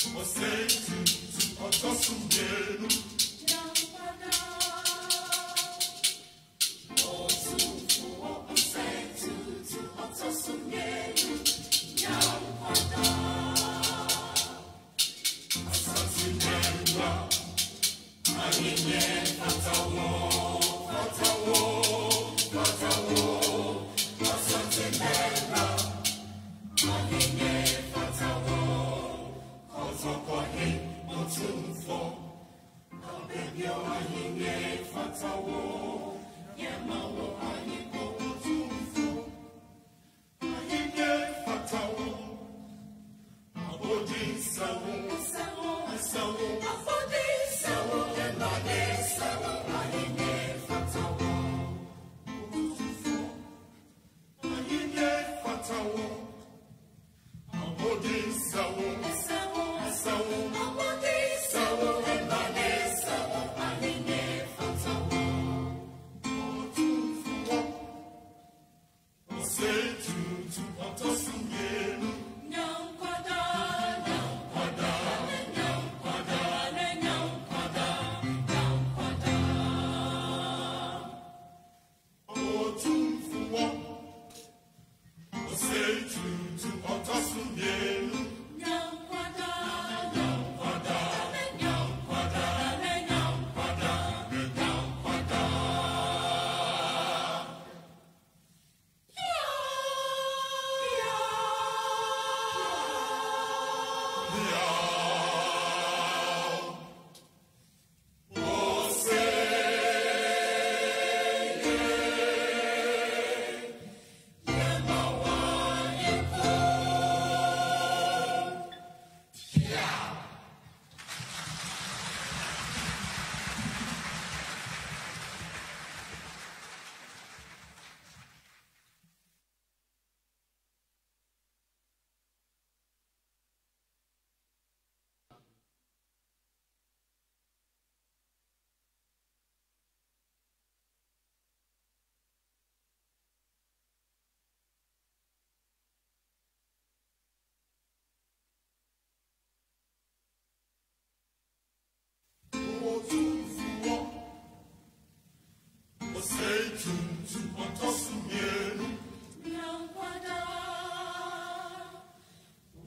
Osei Tutu Otumfuo. Otumfuo Osei Tutu Otumfuo. Asasinenwa Manhyia Fatawo Asasinenwa Manhyia Fatawo Kozokohi Otumfuo Abebyo Manhyia Fatawo Yemawo Ayiko Otumfuo Manhyia Fatawo Abodi Sawo Abodi Sawo Emade Sawo Manhyia Fatawo Otumfuo Manhyia Fatawo Abodi Sawo Abodi Sawo Emade Sawo Manhyia Fatawo Otumfuo Osei Tutu Otumfuo. Osei Tutu Otumfuo.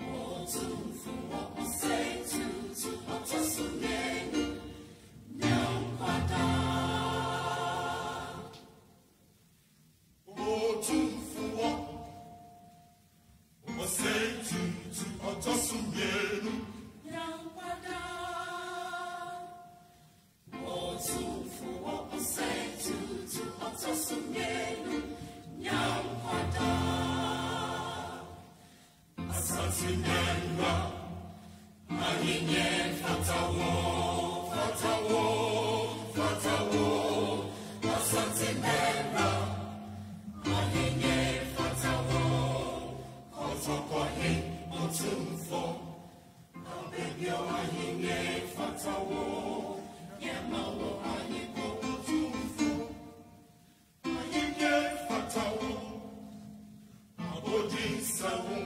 Otumfuo Osei Tutu Otumfuo. Otumfuo Osei Tutu Otumfuo. Otumfuo Osei Tutu Otumfuo. Asasinenwa Manhyia Fatawo Asasinenwa Manhyia Fatawo Kozokohi Otumfuo Abebyo Manhyia Fatawo Yemawo Ayiko Otumfuo Manhyia Fatawo Abodi Sawo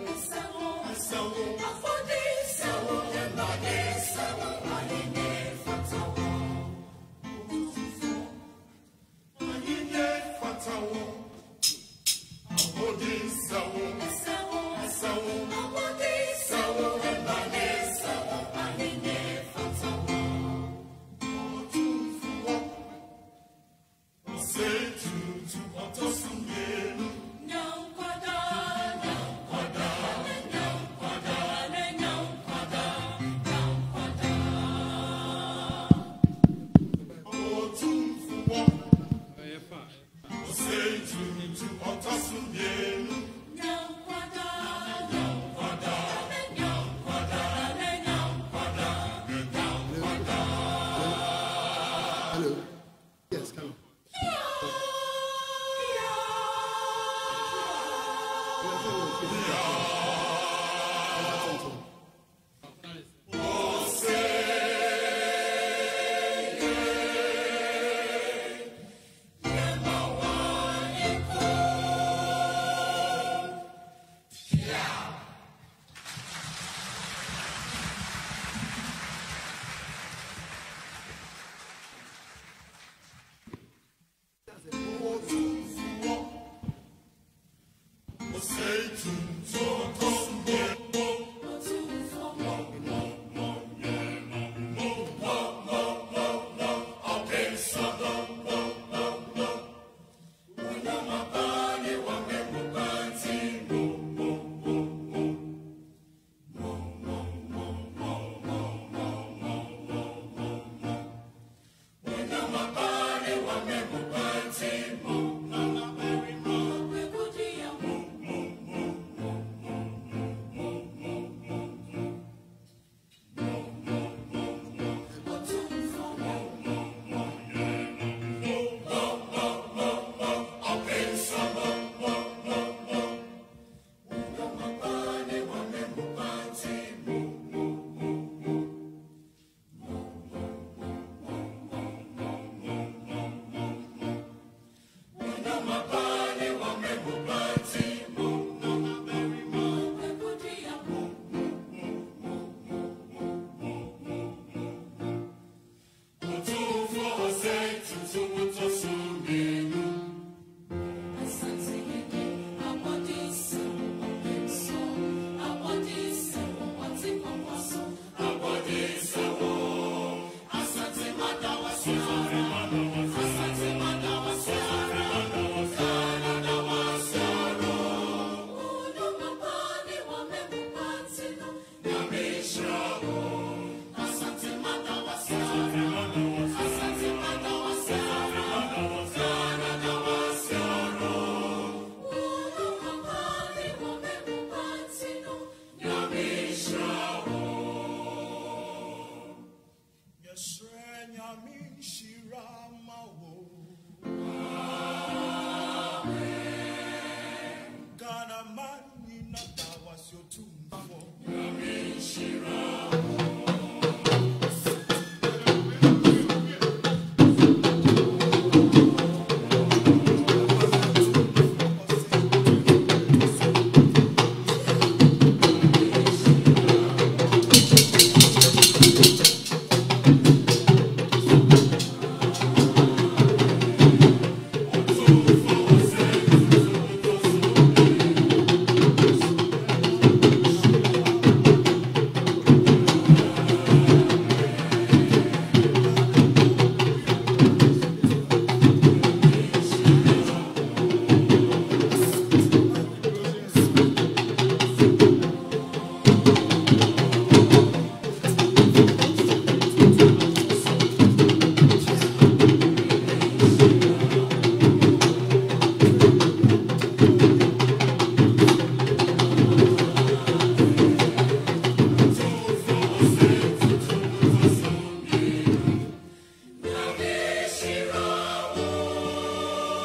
Abodi Sawo Emade Sawo Manhyia Fatawo Otumfuo Manhyia Fatawo Abodi Sawo Abodi Sawo Emade Sawo Manhyia Fatawo Otumfuo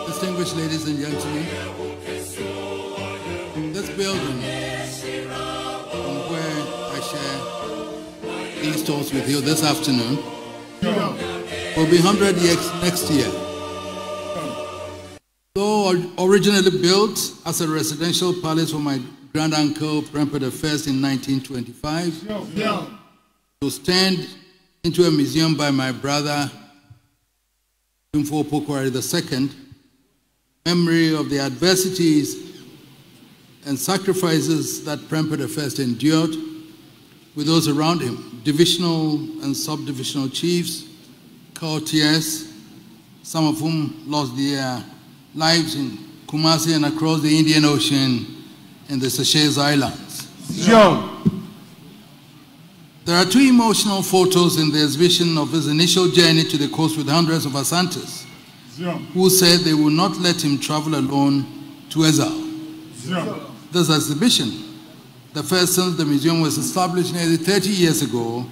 Distinguished ladies and gentlemen, this building from where I share these talks with you this afternoon will be 100 years next year. Though originally built as a residential palace for my grand-uncle Prempeh I in 1925, it was turned into a museum by my brother Otumfuo II, memory of the adversities and sacrifices that Prempeh I endured with those around him, divisional and sub-divisional chiefs, courtiers, some of whom lost their lives in Kumasi and across the Indian Ocean in the Seychelles Islands. There are two emotional photos in the exhibition of his initial journey to the coast with hundreds of Asantes who said they would not let him travel alone to exile. This exhibition, the first since the museum was established nearly 30 years ago,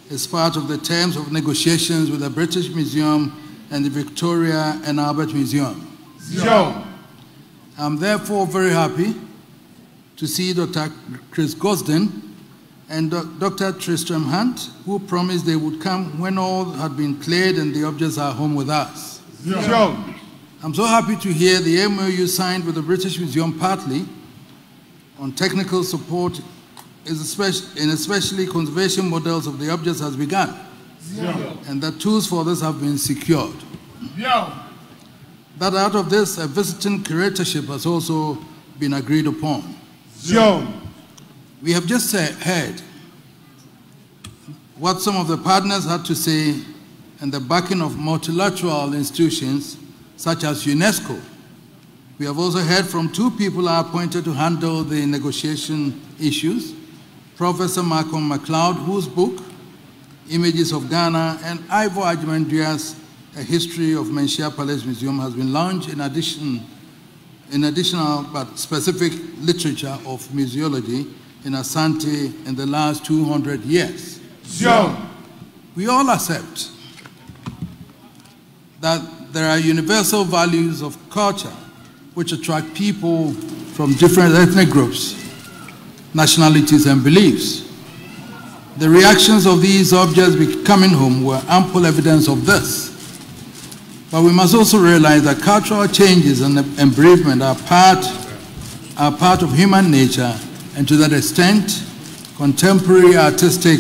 is part of the terms of negotiations with the British Museum and the Victoria and Albert Museum. I'm therefore very happy to see Dr. Chris Gosden and Dr. Tristram Hunt, who promised they would come when all had been cleared and the objects are home with us. I'm so happy to hear the MOU signed with the British Museum partly on technical support and especially conservation models of the objects has begun, and that tools for this have been secured. That out of this, a visiting curatorship has also been agreed upon. We have just heard what some of the partners had to say and the backing of multilateral institutions such as UNESCO. We have also heard from two people appointed to handle the negotiation issues, Professor Malcolm MacLeod, whose book, Images of Ghana, and Ivor Agyemangdua's A History of Manhyia Palace Museum has been launched in additional but specific literature of museology in Asante in the last 200 years. We all accept that there are universal values of culture which attract people from different ethnic groups, nationalities, and beliefs. The reactions of these objects coming home were ample evidence of this. But we must also realize that cultural changes and bereavement are part of human nature, and to that extent, contemporary artistic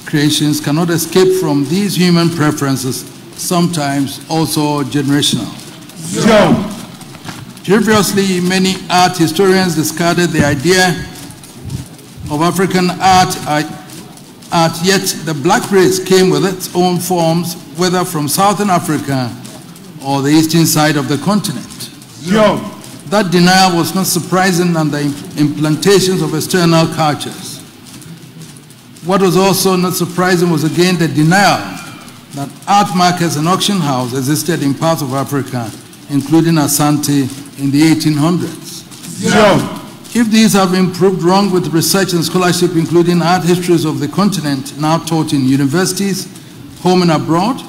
creations cannot escape from these human preferences, sometimes also generational. Previously, many art historians discarded the idea of African art, yet the black race came with its own forms, whether from Southern Africa or the eastern side of the continent. That denial was not surprising under implantations of external cultures. What was also not surprising was again the denial that art markets and auction houses existed in parts of Africa, including Asante in the 1800s. If these have been proved wrong with research and scholarship, including art histories of the continent now taught in universities, home and abroad,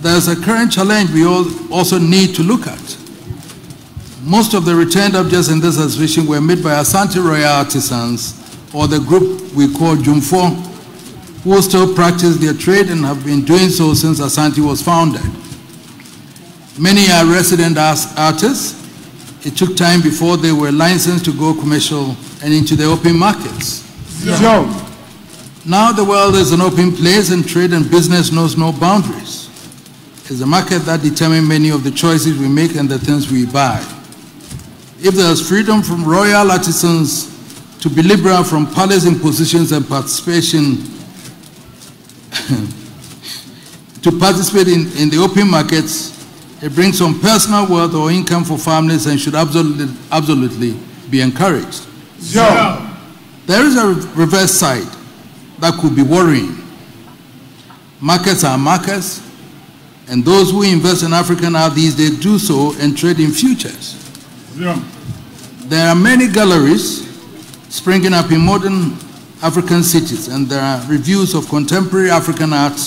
there's a current challenge we also need to look at. Most of the returned objects in this exhibition were made by Asante royal artisans, or the group we call Otumfuo, who still practice their trade and have been doing so since Asante was founded. Many are resident artists. It took time before they were licensed to go commercial and into the open markets. Now the world is an open place and trade and business knows no boundaries. It's the market that determines many of the choices we make and the things we buy. If there's freedom from royal artisans to be liberal from palace impositions and participation to participate in the open markets, it brings some personal wealth or income for families and should absolutely be encouraged. There is a reverse side that could be worrying. Markets are markets, and those who invest in African art these days do so and trade in futures. There are many galleries springing up in modern African cities, and there are reviews of contemporary African art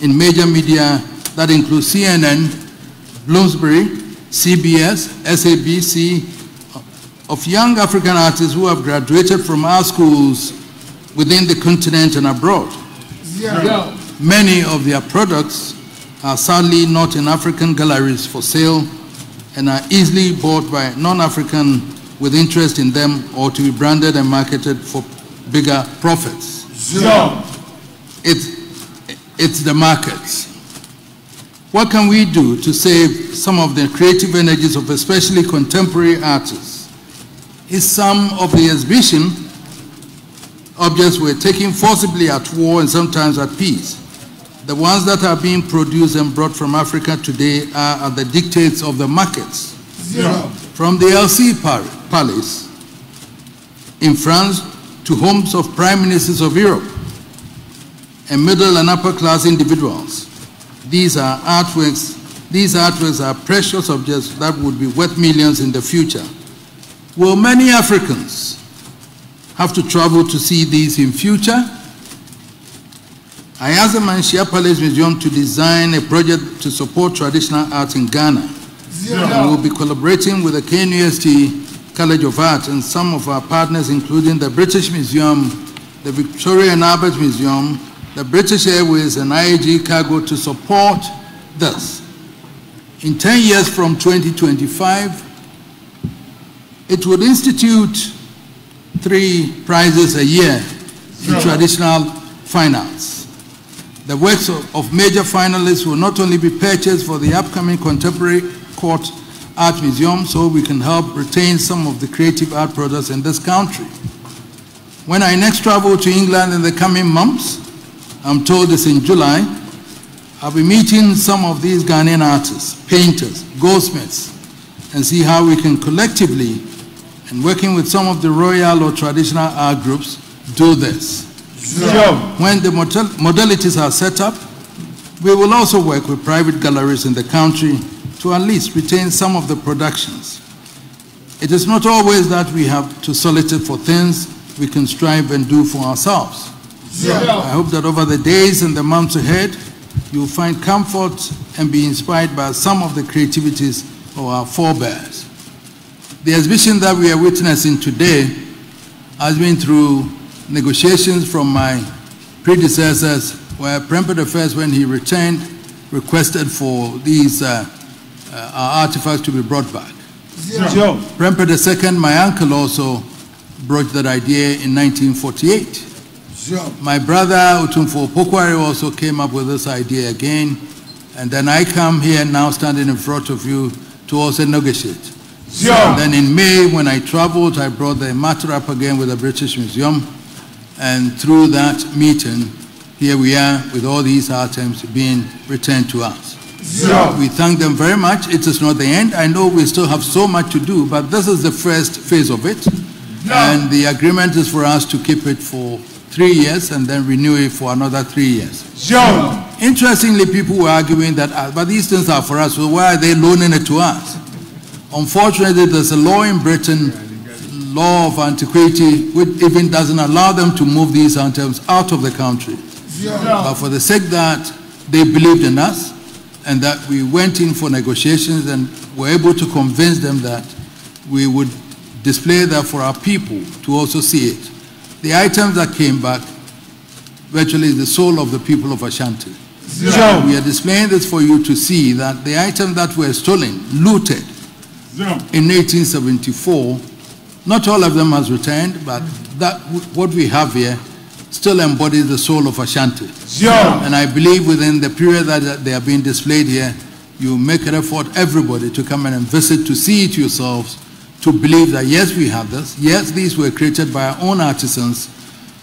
in major media that include CNN, Bloomsbury, CBS, SABC, of young African artists who have graduated from our schools within the continent and abroad. Yeah. Many of their products are sadly not in African galleries for sale and are easily bought by non-African with interest in them or to be branded and marketed for bigger profits. Yeah. It's the markets. What can we do to save some of the creative energies of especially contemporary artists? Is some of the exhibition objects were taken forcibly at war and sometimes at peace. The ones that are being produced and brought from Africa today are at the dictates of the markets. Yeah. From the Elysee Palace in France to homes of prime ministers of Europe and middle and upper class individuals. These artworks are precious objects that would be worth millions in the future. Will many Africans have to travel to see these in future? I asked the Manhyia Palace Museum to design a project to support traditional art in Ghana. Yeah. We will be collaborating with the KNUST College of Art and some of our partners, including the British Museum, the Victoria and Albert Museum, the British Airways, and IAG Cargo to support this. In 10 years from 2025, it would institute 3 prizes a year in traditional fine arts. The works of major finalists will not only be purchased for the upcoming Contemporary Court Art Museum, so we can help retain some of the creative art products in this country. When I next travel to England in the coming months, I'm told it's in July, I'll be meeting some of these Ghanaian artists, painters, goldsmiths, and see how we can collectively, and working with some of the royal or traditional art groups, do this. Yeah. When the modalities are set up, we will also work with private galleries in the country to at least retain some of the productions. It is not always that we have to solicit for things we can strive and do for ourselves. Yeah. I hope that over the days and the months ahead, you'll find comfort and be inspired by some of the creativities of our forebears. The exhibition that we are witnessing today has been through negotiations from my predecessors, where Prempeh I, when he returned, requested for these our artifacts to be brought back. Yeah. Prempeh II, my uncle, also brought that idea in 1948. Yeah. My brother, Otumfuo, also came up with this idea again, and then I come here now standing in front of you to also negotiate. Yeah. Then in May, when I traveled, I brought the matter up again with the British Museum, and through that meeting, here we are with all these items being returned to us. Yeah. We thank them very much. It is not the end. I know we still have so much to do, but this is the first phase of it. Yeah. And the agreement is for us to keep it for 3 years and then renew it for another 3 years. Yeah. Interestingly, people were arguing that, but these things are for us, so why are they loaning it to us? Unfortunately, there's a law in Britain, law of antiquity, which even doesn't allow them to move these items out of the country. Yeah. But for the sake that they believed in us and that we went in for negotiations and were able to convince them that we would display that for our people to also see it. The items that came back virtually is the soul of the people of Ashanti. Yeah. We are displaying this for you to see that the items that were stolen, looted in 1874, not all of them has returned, but that what we have here still embodies the soul of Ashanti. Yeah. And I believe within the period that they are being displayed here, you make an effort, everybody, to come in and visit, to see it yourselves, to believe that yes, we have this. Yes, these were created by our own artisans.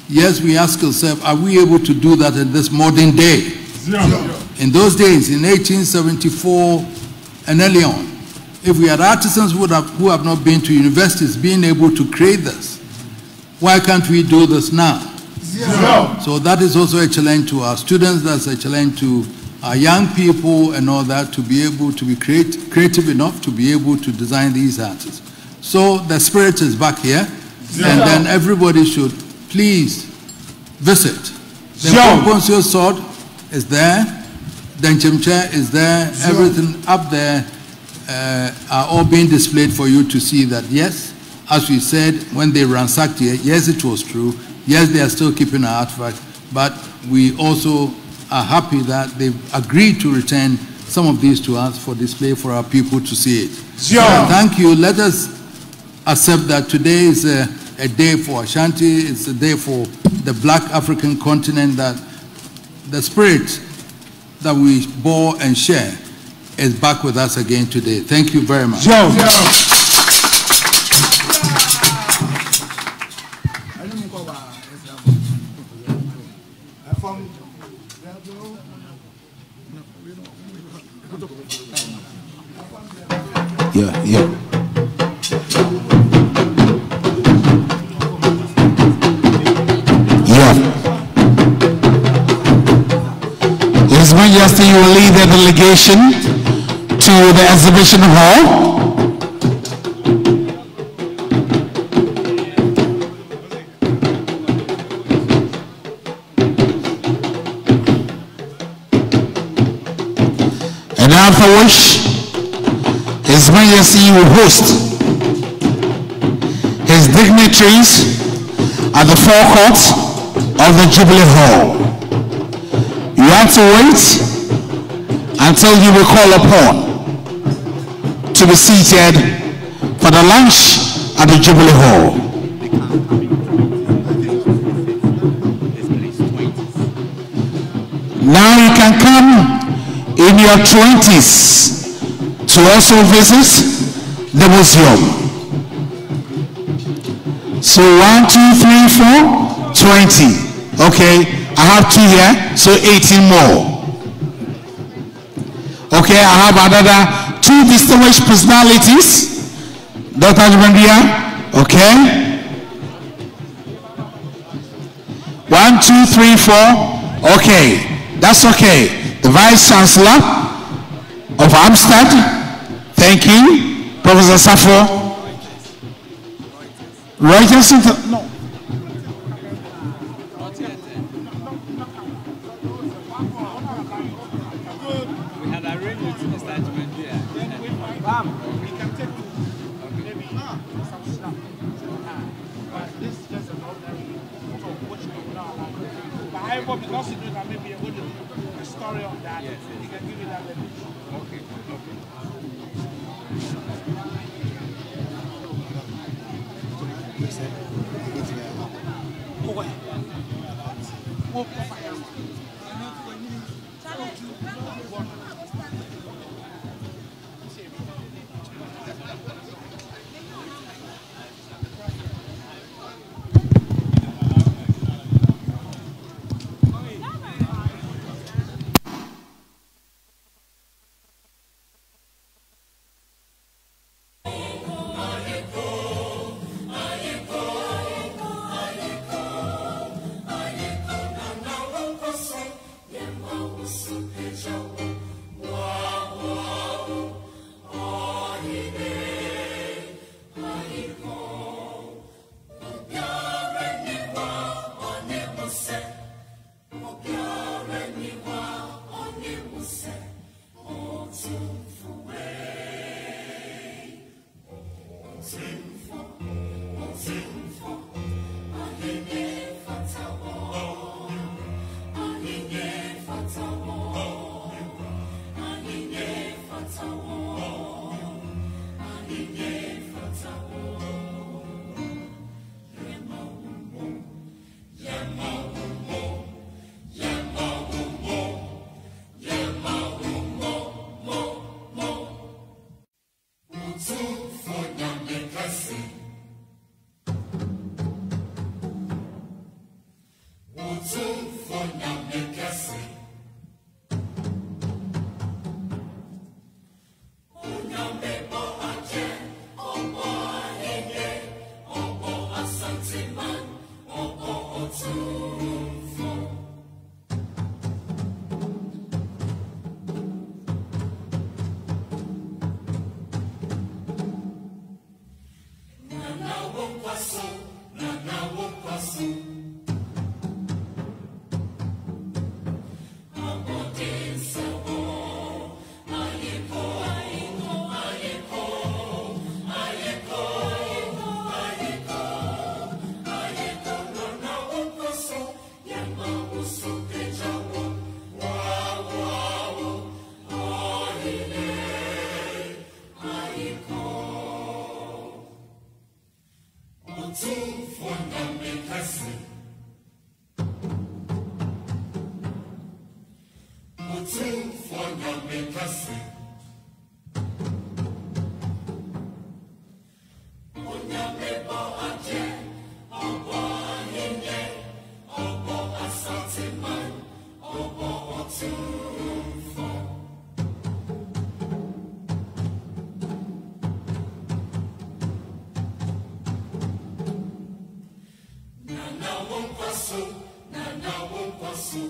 Yes, we ask ourselves, are we able to do that in this modern day? Yeah. In those days, in 1874 and early on, if we had artisans who have not been to universities being able to create this, why can't we do this now? Yeah. So that is also a challenge to our students, that's a challenge to our young people and all that, to be able to be creative enough to be able to design these artists. So the spirit is back here, and then everybody should please visit. The Poncio sword is there. The Nchemche is there. Everything up there are all being displayed for you to see that, yes, as we said, when they ransacked here, yes, it was true. Yes, they are still keeping our artifacts, but we also are happy that they've agreed to return some of these to us for display for our people to see it. Thank you. Let us accept that today is a day for Ashanti. It's a day for the Black African continent, that the spirit that we bore and share is back with us again today. Thank you very much. Yeah. His Majesty will lead the delegation to the exhibition hall. And after which, His Majesty will host his dignitaries at the forecourt of the Jubilee Hall. You have to wait until you will call upon to be seated for the lunch at the Jubilee Hall. Now you can come in your 20s to also visit the museum. So 1, 2, 3, 4, 20. Okay. I have 2 here, so 18 more. Okay, I have another 2 distinguished personalities. Dr. Manhyia, okay. 1, 2, 3, 4. Okay, that's okay. The Vice Chancellor of Amsterdam, thank you. Professor Safo. Reuters, no. Because you know that maybe a story on that, yes, you can give it that level. Okay. Otumfuo nyame kase. Onyame bo aje, obo ayenye, obo asateman, obo Otumfuo. Nana wonkwaso, nana wonkwaso.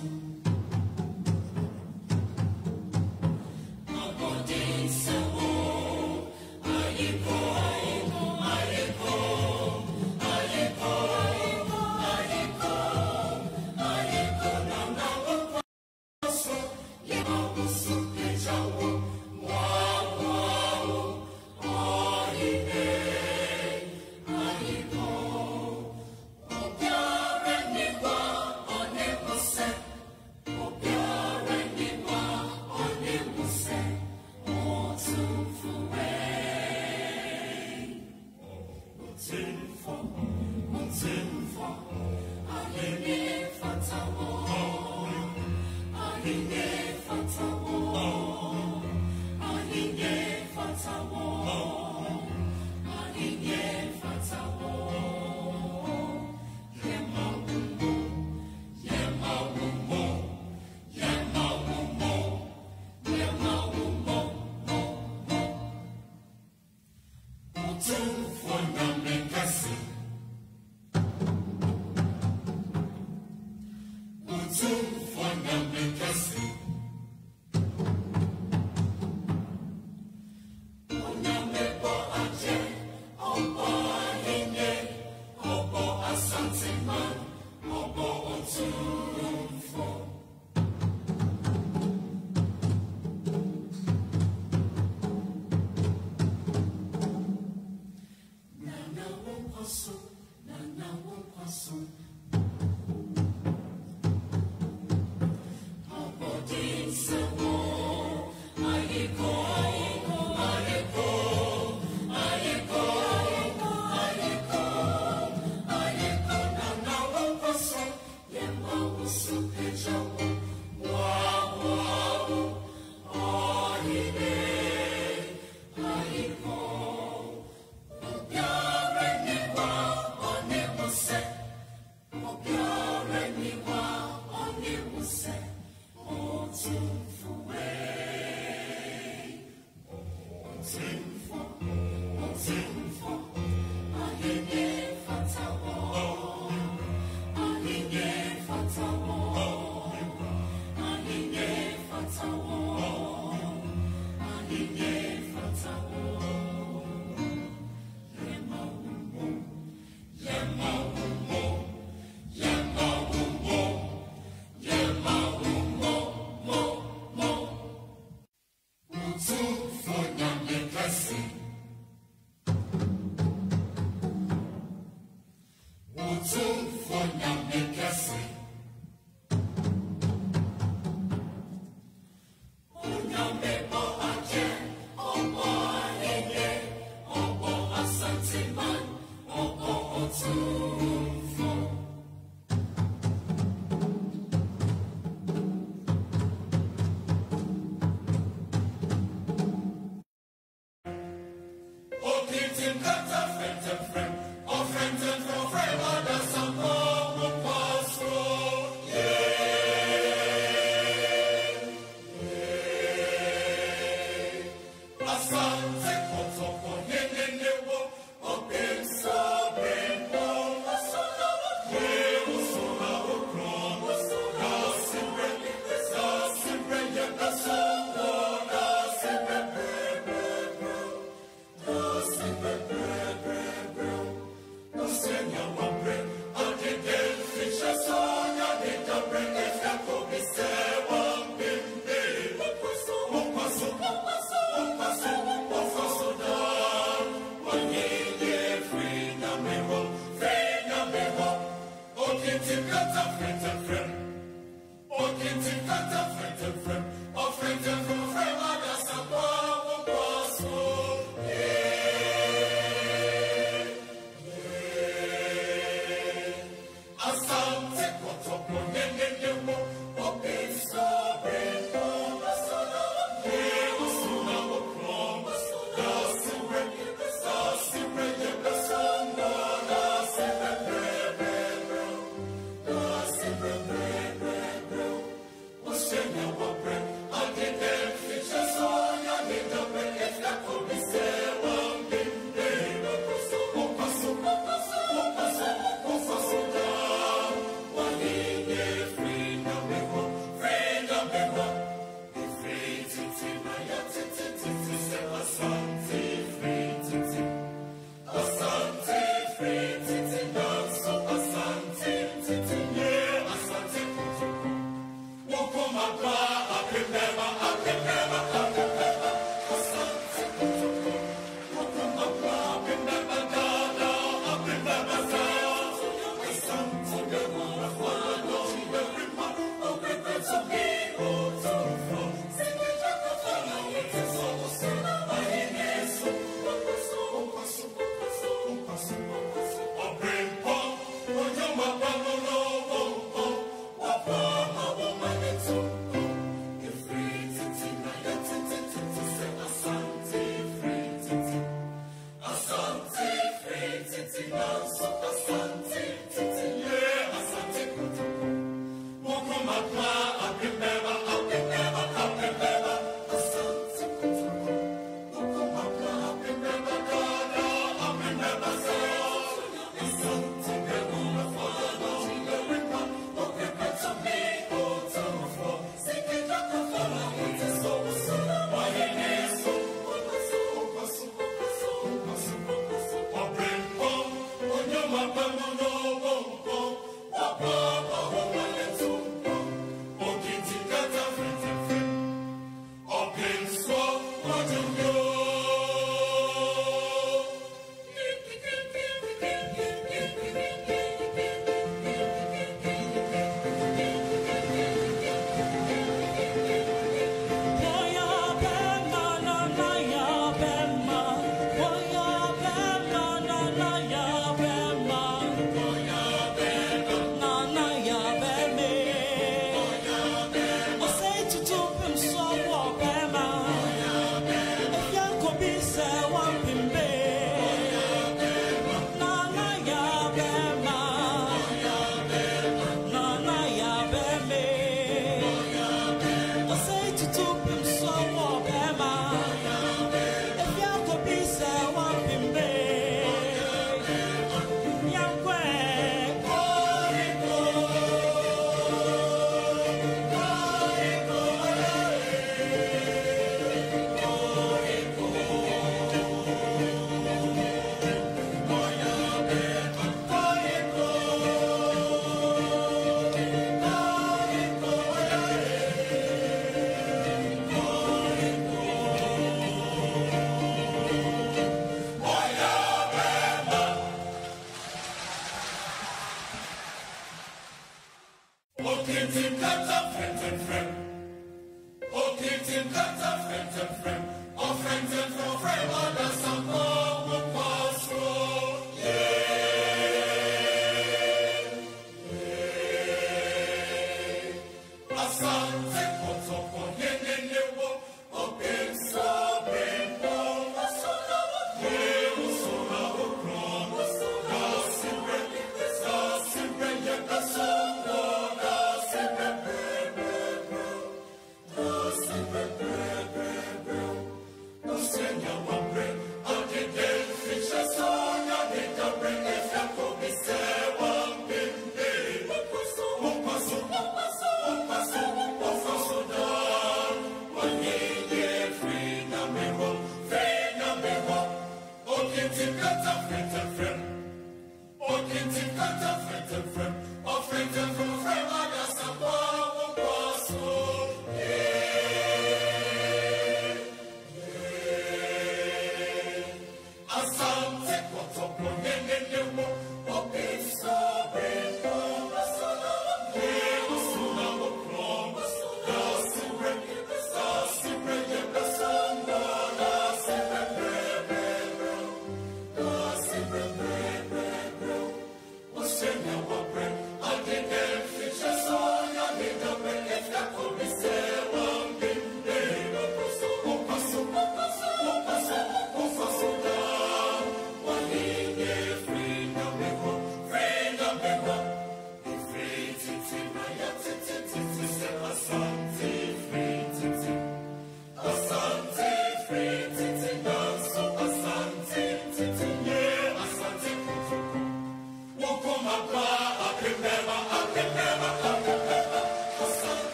Otumfuo nyame kase.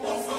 Opa,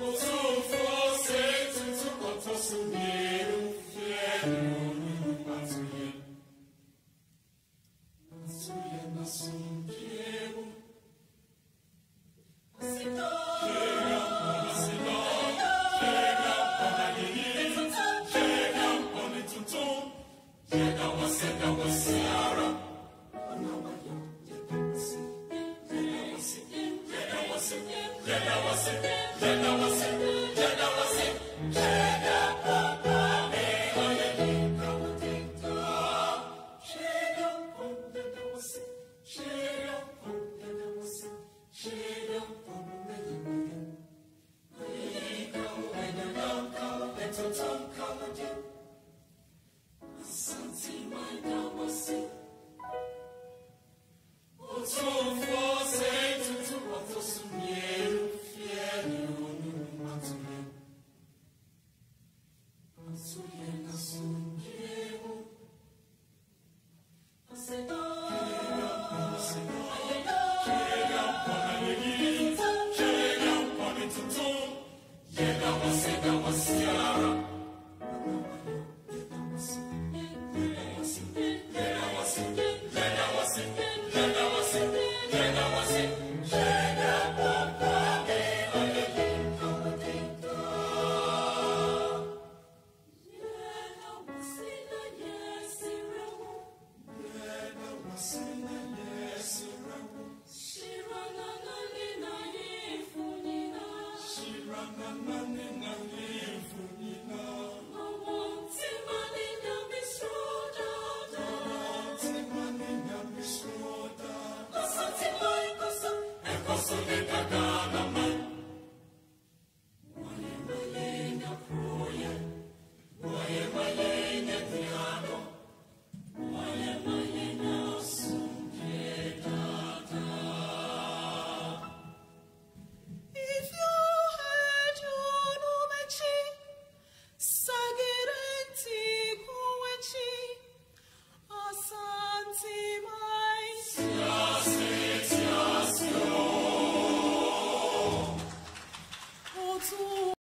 Otumfuo sei tutu otosumieru fienu atuye nasumieru asito chega on tutu chega wasiara Otumfuo sei tutu otosumieru fienu atuye nasumieru asito chega on tutu chega wasiara Shira na